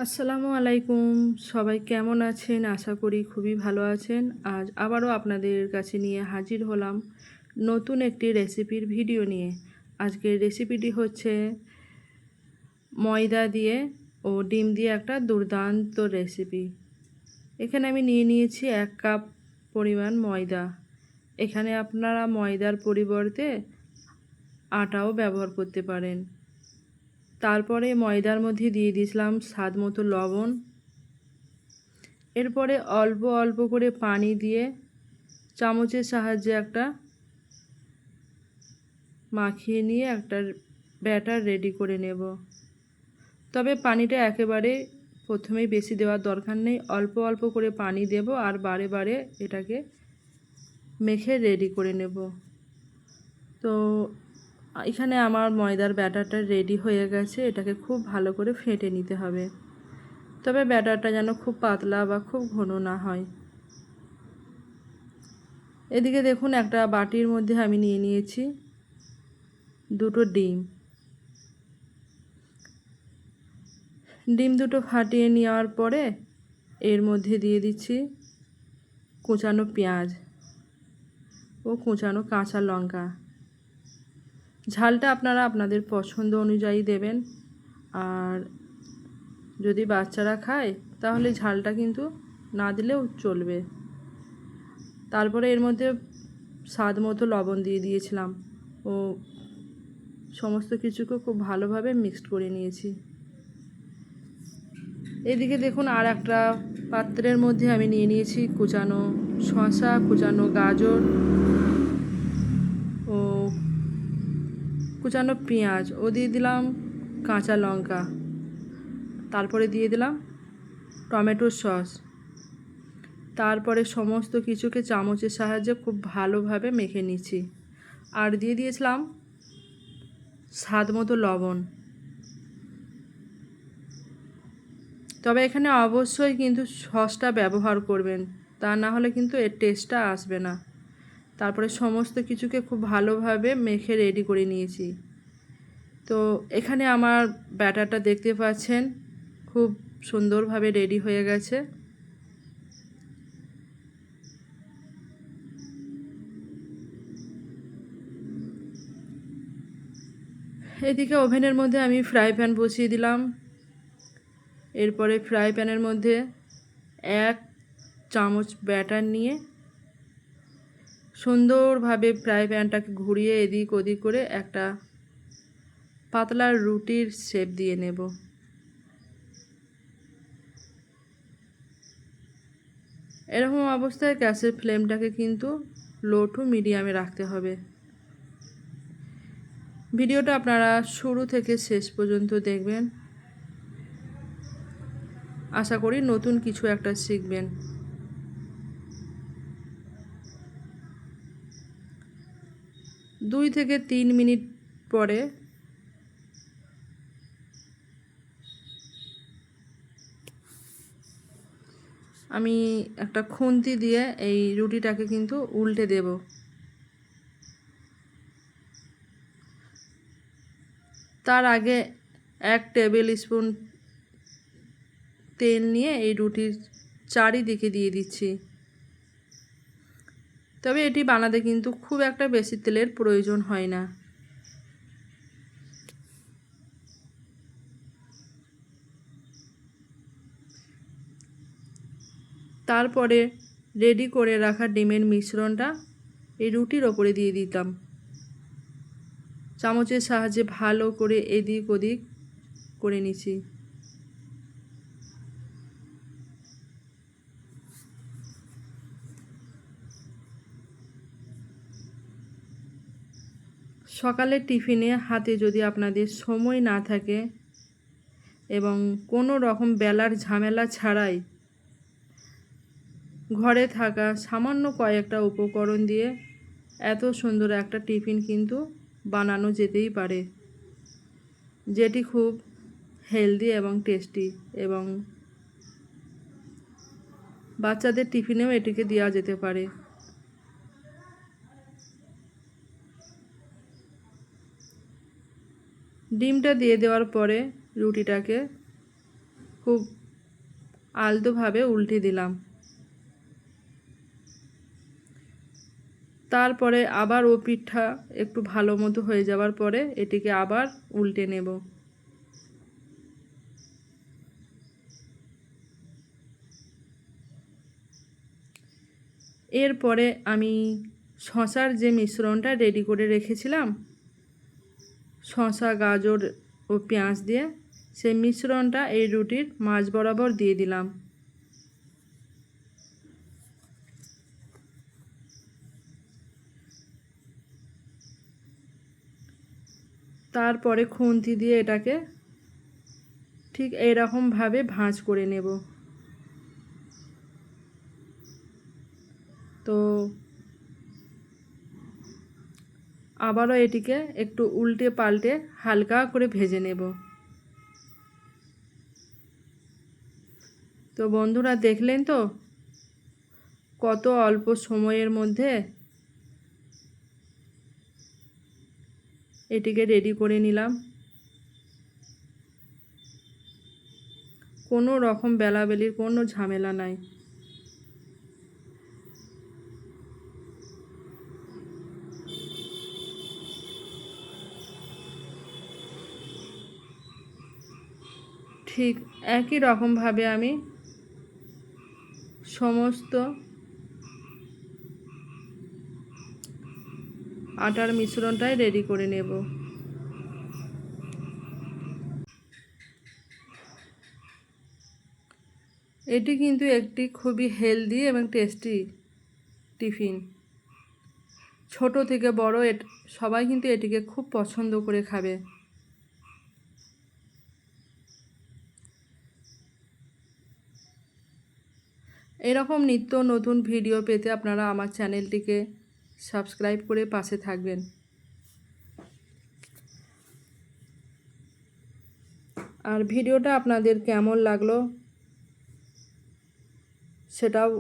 আসসালামু আলাইকুম। সবাই কেমন আছেন? আশা করি খুবই ভালো আছেন। আজ আবারও আপনাদের কাছে নিয়ে হাজির হলাম নতুন একটি রেসিপির ভিডিও নিয়ে। আজকের রেসিপিটি হচ্ছে ময়দা দিয়ে ও ডিম দিয়ে একটা দুর্দান্ত রেসিপি। এখানে আমি নিয়ে নিয়েছি 1 কাপ পরিমাণ ময়দা। এখানে আপনারা ময়দার পরিবর্তে আটাও ব্যবহার করতে পারেন। তারপরে ময়দার মধ্যে দিয়ে দিয়েছিলাম স্বাদ মতো লবণ। এরপরে অল্প অল্প করে পানি দিয়ে চামচের সাহায্যে একটা মাখিয়ে নিয়ে একটা ব্যাটার রেডি করে নেব। তবে পানিটা একেবারে প্রথমেই বেশি দেওয়ার দরকার নেই, অল্প অল্প করে পানি দেব আর বারে বারে এটাকে মেখে রেডি করে নেব। তো এখানে আমার ময়দার ব্যাটারটা রেডি হয়ে গেছে। এটাকে খুব ভালো করে ফেটে নিতে হবে, তবে ব্যাটারটা যেন খুব পাতলা বা খুব ঘন না হয়। এদিকে দেখুন, একটা বাটির মধ্যে আমি নিয়ে নিয়েছি 2টো ডিম। ডিম দুটো ফাটিয়ে নেওয়ার পরে এর মধ্যে দিয়ে দিচ্ছি কুচানো পেঁয়াজ ও কুচানো কাঁচা লঙ্কা। ঝালটা আপনারা আপনাদের পছন্দ অনুযায়ী দেবেন, আর যদি বাচ্চারা খায় তাহলে ঝালটা কিন্তু না দিলেও চলবে। তারপরে এর মধ্যে স্বাদ মতো লবণ দিয়ে দিয়েছিলাম ও সমস্ত কিছুকে খুব ভালোভাবে মিক্সড করে নিয়েছি। এদিকে দেখুন, আর একটা পাত্রের মধ্যে আমি নিয়ে নিয়েছি কুচানো শসা, কুচানো গাজর ও কুচানো পেঁয়াজ ও দিয়ে দিলাম কাঁচা লঙ্কা। তারপরে দিয়ে দিলাম টমেটো সস। তারপরে সমস্ত কিছুকে চামচের সাহায্যে খুব ভালোভাবে মেখে নিচ্ছি, আর দিয়ে দিয়েছিলাম স্বাদ মতো লবণ। তবে এখানে অবশ্যই কিন্তু সসটা ব্যবহার করবেন, তা না হলে কিন্তু এর টেস্টটা আসবে না। তারপরে সমস্ত কিছুকে খুব ভালোভাবে মেখে রেডি করে নিয়েছি। তো এখানে আমার ব্যাটারটা দেখতে পাচ্ছেন খুব সুন্দরভাবে রেডি হয়ে গেছে। এদিকে ওভেনের মধ্যে আমি ফ্রাই প্যান বসিয়ে দিলাম। এরপরে ফ্রাই প্যানের মধ্যে 1 চামচ ব্যাটার নিয়ে সুন্দরভাবে ফ্রাই প্যানটাকে ঘুরিয়ে এদিক ওদিক করে একটা পাতলা রুটির শেপ দিয়ে নেব। এরকম অবস্থায় গ্যাসের ফ্লেমটাকে কিন্তু লো টু মিডিয়ামে রাখতে হবে। ভিডিওটা আপনারা শুরু থেকে শেষ পর্যন্ত দেখবেন, আশা করি নতুন কিছু একটা শিখবেন। 2 থেকে 3 মিনিট পরে আমি একটা খুন্তি দিয়ে এই রুটিটাকে কিন্তু উল্টে দেব। তার আগে 1 টেবিল স্পুন তেল নিয়ে এই রুটির চারিদিকে দিয়ে দিচ্ছি। তবে এটি বানাতে কিন্তু খুব একটা বেশি তেলের প্রয়োজন হয় না। তারপরে রেডি করে রাখা ডিমের মিশ্রণটা এই রুটির ওপরে দিয়ে দিতাম। চামচের সাহায্যে ভালো করে এদিক ওদিক করে নিচ্ছি। সকালের টিফিনে হাতে যদি আপনাদের সময় না থাকে এবং কোনো রকম বেলার ঝামেলা ছাড়াই ঘরে থাকা সামান্য কয়েকটা উপকরণ দিয়ে এত সুন্দর একটা টিফিন কিন্তু বানানো যেতেই পারে, যেটি খুব হেলদি এবং টেস্টি, এবং বাচ্চাদের টিফিনেও এটিকে দেওয়া যেতে পারে। ডিমটা দিয়ে দেওয়ার পরে রুটিটাকে খুব আলতোভাবে উল্টে দিলাম। তারপরে আবার ও পিঠটা একটু ভালো মতো হয়ে যাওয়ার পরে এটিকে আবার উল্টে নেব। এরপরে আমি শশার যে মিশ্রণটা রেডি করে রেখেছিলাম, শশা, গাজর ও পেঁয়াজ দিয়ে, সেই মিশ্রণটা এই রুটির মাঝ বরাবর দিয়ে দিলাম। তারপরে খুন্তি দিয়ে এটাকে ঠিক এইরকমভাবে ভাঁজ করে নেব। তো আবারও এটিকে একটু উল্টে পাল্টে হালকা করে ভেজে নেব। তো বন্ধুরা, দেখলেন তো কত অল্প সময়ের মধ্যে এটিকে রেডি করে নিলাম। কোনো রকম বেলাবেলির কোনো ঝামেলা নাই। ঠিক একই রকমভাবে আমি সমস্ত আটার মিশ্রণটাই রেডি করে নেব। এটি কিন্তু একটি খুবই হেলদি এবং টেস্টি টিফিন। ছোট থেকে বড় সবাই কিন্তু এটিকে খুব পছন্দ করে খাবে। এরকম নিত্য নতুন ভিডিও পেতে আপনারা আমার চ্যানেলটিকে সাবস্ক্রাইব করে পাশে থাকবেন। আর ভিডিওটা আপনাদের কেমন লাগলো সেটাও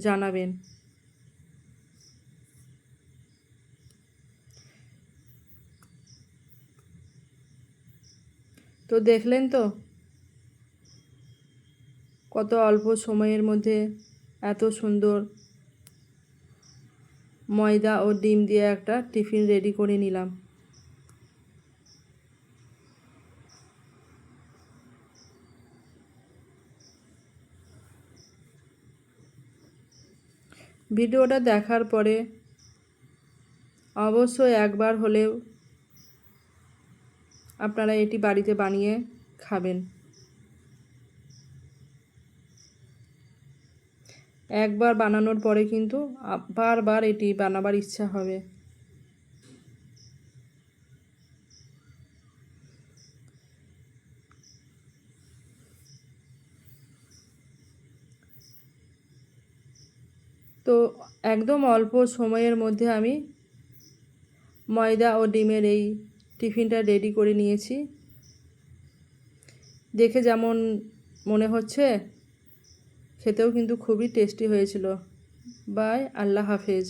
জানাবেন। তো দেখলেন তো কত অল্প সময়ের মধ্যে এত সুন্দর ময়দা ও ডিম দিয়ে একটা টিফিন রেডি করে নিলাম। ভিডিওটা দেখার পরে অবশ্যই একবার হলেও আপনারা এটি বাড়িতে বানিয়ে খাবেন। একবার বানানোর পরে কিন্তু বারবার এটি বানাবার ইচ্ছা হবে। তো একদম অল্প সময়ের মধ্যে আমি ময়দা ও ডিমের এই টিফিনটা রেডি করে নিয়েছি। দেখে যেমন মনে হচ্ছে, খেতেও কিন্তু খুবই টেস্টি হয়েছিল। বাই, আল্লাহ হাফেজ।